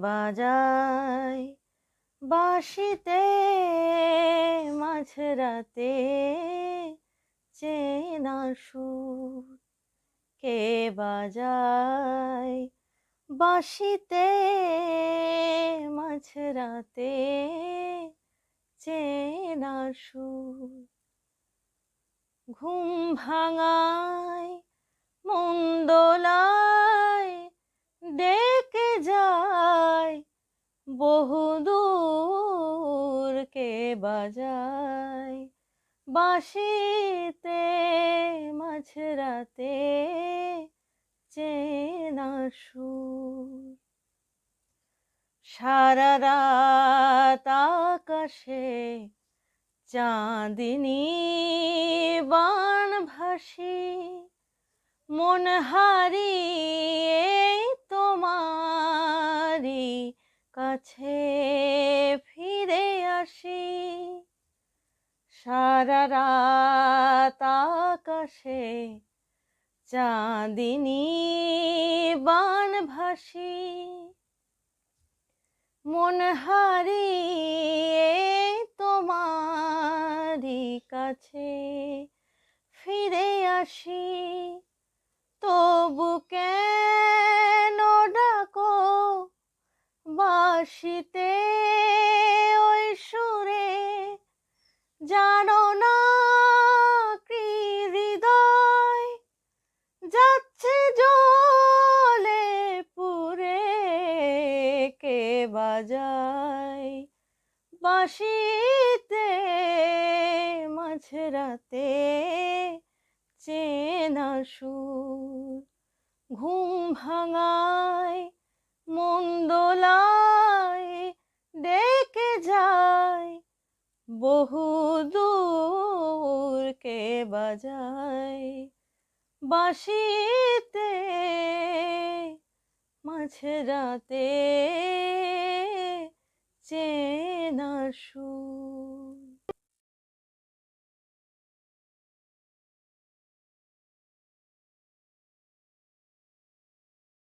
বাজায় বাঁশিতে মাঝরাতে চেনা সুর? কে বাজায় বাঁশিতে মাঝরাতে চেনা সুর? ঘুম ভাঙায় মন দোলায় ডেকে যায় বহুদূর। কে বাজায় বাঁশিতে মাঝরাতে চেনা সুর? সারা রাত আকাশে চাঁদিনী বান ভাসি, মন হারিয়ে তোমারি কাছে ফিরে আসি। সারা রাত আকাশে চাঁদিনী বান ভাসি, মন হারিয়ে তোমারি কাছে ফিরে আসি। তবু কেন ডাকো বাঁশিতে ওই সুরে? জানো না কি হৃদয় যাচ্ছে জলে পুরে? কে বাজায় বাঁশিতে মাঝরাতে চেনা সুর? ঘুম ভাঙায় মন দোলায় ডেকে যায় বহুদূর। কে বাজায় বাঁশিতে মাঝরাতে চেনা সুর?